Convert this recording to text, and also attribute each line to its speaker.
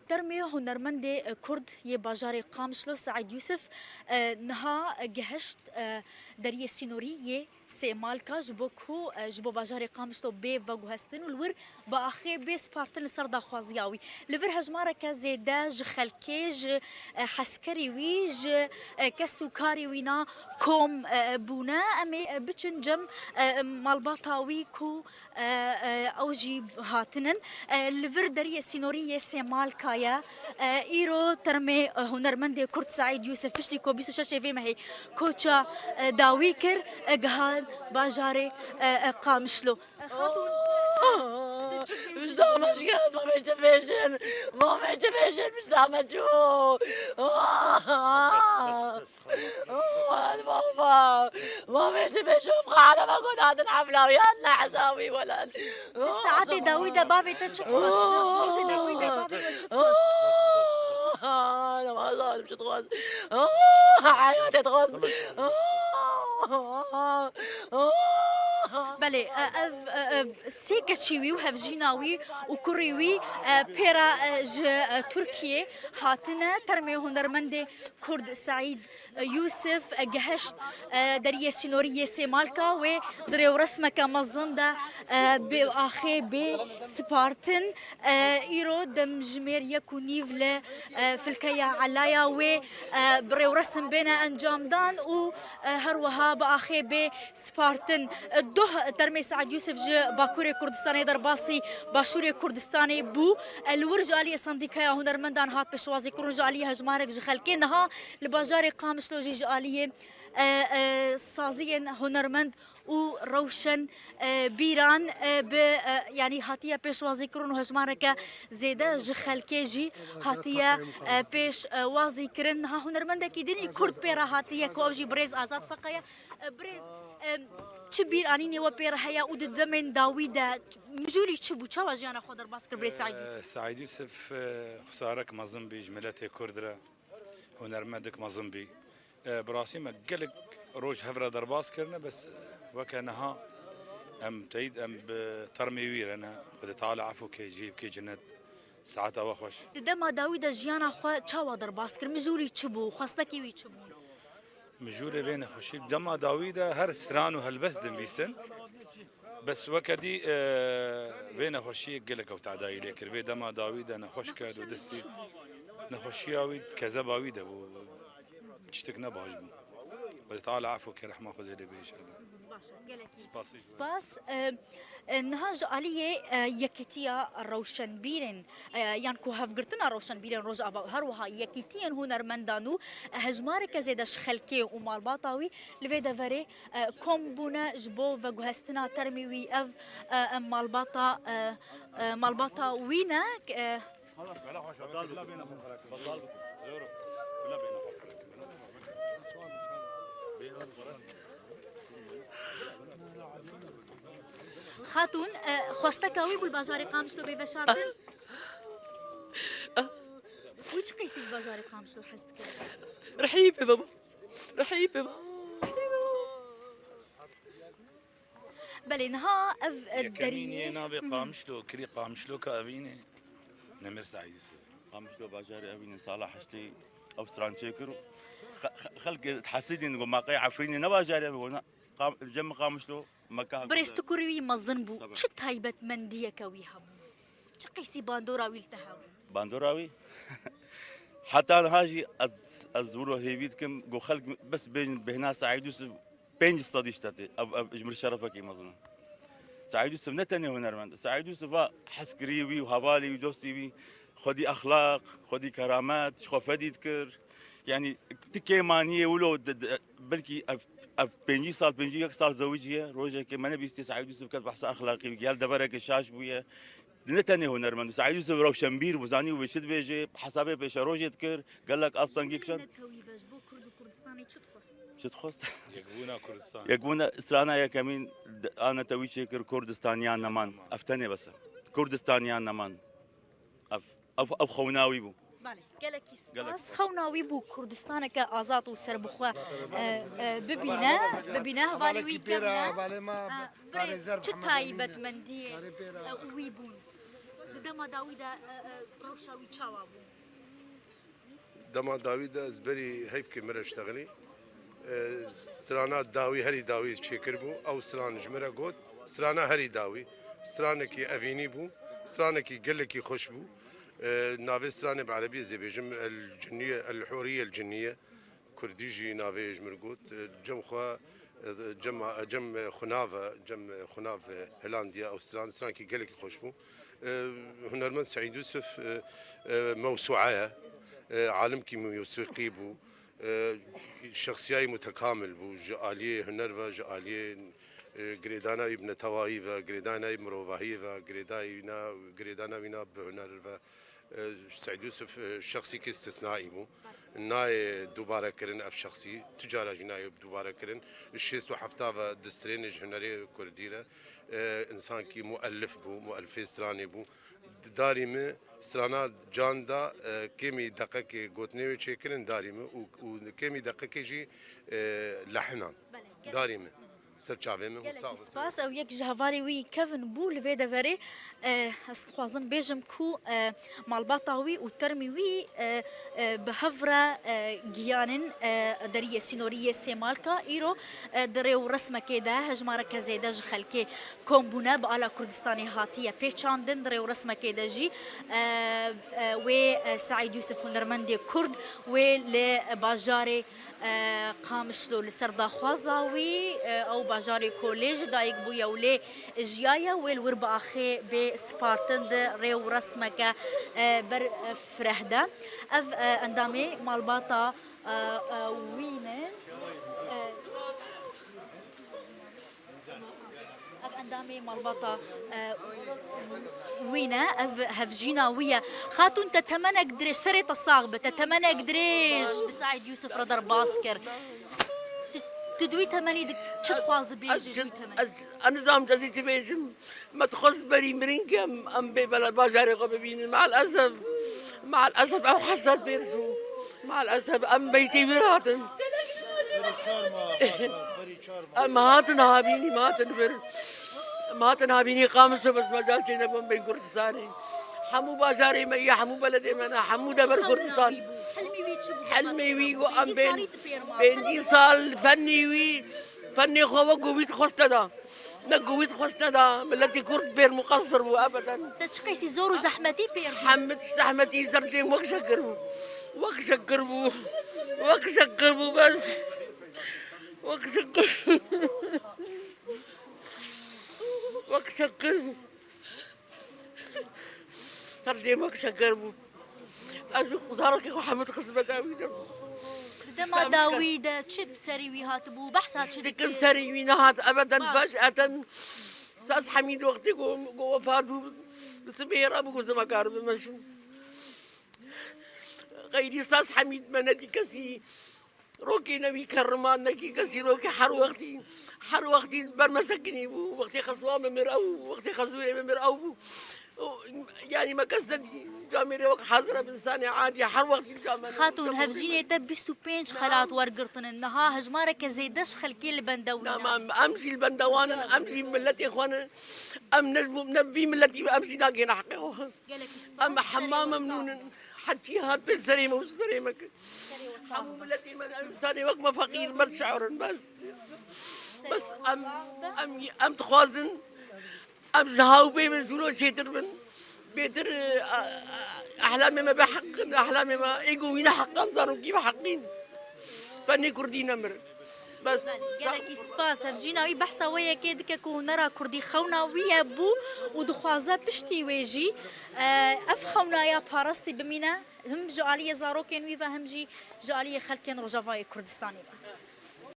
Speaker 1: ترمي هنرمند كرد يباجاري قامشلو سعيد يوسف نها جهشت دريه سينوريه سي مالكا جبوكو جبو باجاري قامشلو بي فاغو هستن والور باخي بي سبارتن سردا خوازياوي لفر هجماره كزيداج خلكيج حسكري ويج كسوكاري وينا كوم بونا امي بتشنجم مالباطاوي كو اوجي هاتنن لفر دريه سينوريه سي مالكايا ايرو ترمي هنرمند كرد سعيد يوسف بشتي كوبيسو شاشه في مهي كوتشا داويكر جهاد باجاري قامشلو خاتون
Speaker 2: مش زعما شكاز ما مش فيشن ما مش فيشن مش زعما شو بابا ما مش فيشن قاعدة ما كنت هذا الحفلة ويا حساوي ولا
Speaker 1: ساعات داويدا بابي تشخص داويدا بابي
Speaker 2: انا ما صار مش تغوص حياتي تغوص
Speaker 1: بله سيكتشيوي وهفجيناوي وكوريوي بيرا تركيا هاتنا ترمي هنرمند كرد سعيد يوسف جهشت دريه سينوريه سي مالكا ودريو رسمك مزندا باخي بي سبارتن ايرو دم جمير يكونيف ل في الكيا علايا و بريو رسم بين انجام دان و هروها باخي بي سبارتن ده ترمي سعد يوسف ج باكوري كردستاني درباسي باشوري كردستاني بو الورج علي صنديقيا هنرمندان هات بشوازي كرنج علي هجمارك ج خلكينها لباجاري قامشلو جي علي سازين هنرمند و روشن بيران ب يعني هاتيا بيش وازي كرون وهجمارك زيدا جخلكيجي هاتيا بيش وازي كرن ها هنرمندا كيدني كرد بيرا هاتيا كوجي بريز ازاد فقايا بريز تشبير انيني وبيرا هيا ود الدمن داويدا مجوري تشبو تشوا جانا خضر باسكر بريز سعيد يوسف
Speaker 3: سعيد يوسف خسارك مازن بجملته كردرا هنرمندك مازن بي براسي ما قلق روج هفرا درباس كرنا بس وكانها ام تيد ام بترميوير انا خد تعالى عفو كي جيب كي جند ساعات اوخش
Speaker 1: دما داويدا جيانا خوا تشوا درباسكر مجوري تشبو خاصتكي وي تشبو
Speaker 3: مجوري بين خشي دما داويدا هر سران وهلبس دم بيستن بس وكدي بين خشي قلق او تعداي لكر بي دما داويدا انا خوش كاد ودسي نخشياوي كذا باويدا تشتكنا باجبو وتعالى عفو كي رح ماخذ اللي بيش
Speaker 1: سباس نهاج عليه يكتيا روشن بيرن يانكو هفقرتنا روشن بيرن روج أبا هروها يكتيا هنر مندانو هجمارك زيدش خلكي ومال باطاوي لفيدا فري كومبونا جبو فجهستنا ترميوي اف مال باطا مال باطا وينا خلاص بلا خوش بلا بينا فكرك بطال زورو بلا بينا فكرك خاتون خواستكاوي بالباجاري قامشتو ببشارتن ويش قيسيش باجاري قامشتو حستك
Speaker 2: رحيبة بابا رحيبة
Speaker 1: بلي نها اف
Speaker 3: الدريه نابي قامشلو كري قامشلو كابيني نمر سعيد يوسف
Speaker 4: قامشلو باجاري ابيني صالح حشتي او ستران شيكر خلق تحسدني نقول ما قي عفريني نبا جاري بقولنا الجم قامشلو مكان
Speaker 1: بريستو كوري مزنبو شت هايبت منديه كويها شقيسي باندوراوي التهاوي
Speaker 4: باندوراوي حتى انا هاجي ازورو هيفيدكم جو خلق بس بين بهنا سعيد يوسف بين صديقتي اجمر شرفك مزن سعيد يوسف نتني هنرمند سعيد يوسف حسكريوي وهبالي ودوستي خدي اخلاق خدي كرامات خفدي تذكر يعني تكيمانيه ولو بلكي بنجي صار بنجي صار زوجيه روجه كما نبي سعيد يوسف كذا بحث اخلاقي قال دبرك الشاش بويا نتني هنرمند سعيد يوسف روشن بير بوزاني وبشد بيجي حسابي بيش روجه تذكر قال لك اصلا جيكشن شت خست
Speaker 3: يقبونا كردستان
Speaker 4: يقبونا استرانا يا كمين انا توي شكر كردستانيان نمان افتني بس كردستانيان نمان اف خوناوي بو
Speaker 1: بالي قالك سباس خوناوي بو كردستان كازات وسربخوا ببينا بالي ويكنا بريز تايبت مندي ويبون دما داویدا روشاوی چاوا بو
Speaker 5: دما داویدا زبری هیف که مرا اشتغلی سترانا داوی هری داوی چیکر بو او ستران جمرا گوت سترانا هری داوی سترانه کی اوینی بو سترانه کی گل کی خوش بو ناوی سترانه بعربی زبیجم الجنیه الحوريه الجنيه كرديجي نافي جمرقوت جم خناف هولندا او ستران كي قالك خوشبو هنرمند سعيد يوسف موسوعه عالم كي موسيقي بو شخصيه متكامل بو جاليه هنرفا جاليه جريدانا ابن توايفا جريدانا ابن روفاهيفا جريدانا وينا بهنرفا سعيد يوسف شخصي كي استثنائي بو ناي دوباره كرن اف شخصي تجاره جناي دوباره كرن الشيست وحفتها دسترين هنري كرديره انسان كي مؤلف بو مؤلف ستراني بو داري مي سترانا جان دا كيمي دقيقه غوتني چيكرن داري مي و كيمي دقيقه جي لحنا داري مي سرچاوي مي
Speaker 1: سپاس او یک جهواری وی کفن بو لوی دفری استخوازم بیجم کو مالباتاوی و ترمی وی بهفرا گیانن دریه سینوریه سیمالکا ایرو دریو رسمه که ده هجماره که زیده جخلکه کمبونه با آلا کردستانی هاتیه پیچاندن دریو رسمه که ده جی و سعید یوسف هنرمند کرد و لباجار قامشلو لسر داخوازاوی او باجاری کوليج دايق بو يولي جيايا والور باخي بسبارتن ده ريو رسمك بر فرهده اف اندامي مالباطا وينه اف اندامي مالباطا وينه اف هفجينا ويا خاتون تتمنى قدريش سريت الصاغبه تتمنى قدريش بسعيد يوسف ردر باسكر تدوي تماني دك تخواز بيجي
Speaker 2: أنا زام جزيت بيجم ما تخص بري مرينك أم بلا باجاري قبيبين مع الأسف أو حسد بيرجو مع الأسف أم بيتي براتن ما هاتن هابيني ما هاتن هابيني قامسو بس مجال جينا بم بين كردستاني حمو بازاري مية حمو بلدي منا حمو دبر كردستان حلمي ويجو أم بين دي صال فني خوا قويت خستدا نقويت خستدا ملتي كرد بير مقصر وأبدا
Speaker 1: تشقيسي زورو زحمتي بير
Speaker 2: زحمتي زرتي وكشكربو بس وكشكربو ترجي وكشكربو أزوق زارك وحمد خصبة داويدا
Speaker 1: دما داويدا تشب سريوي هاتبو بحثات شدك
Speaker 2: كم سريوي نهات أبدا فجأة استاذ حميد وقتي وفاته بسمير أبو زما كارب مشو غيري استاذ حميد منادي كسي روكي نبي كرمان نكي كسي روكي حر وقتي برمسكني وقتي خصوام من أو وقتي خصوي من أو يعني ما قصدي جاميري وقت حاضرة بإنسان عادي حر وقت الجامعة
Speaker 1: خاتون هفجيني تبستو بينش خلات ورقرطن النها هجمارة كزيدش خلكي البندوينا
Speaker 2: نعم أمشي البندوانا أمشي ملتي إخوانا أم نجم نبي ملتي أمشي ناقينا حقيقة أم حمام ممنون حكي هاد بالسريمة والسريمة حمو ملتي من إنساني وقت ما فقير مرد شعور بس أم تخوازن أم زهاوبي من زولو شيتر من بيتر أحلامي ما بحق أحلامي ما إيجوين حقا صاروا كيف حقين فني كردي نمر بس
Speaker 1: قالك سباس هفجينا وي بحثا ويا كيدك كو نرى كردي خونا ويا بو ودخوازا بشتي ويجي اف خونا يا بارستي بمينا هم جاليه زاروكين ويفا هم جي جاليه خلكين رجافاي كردستاني با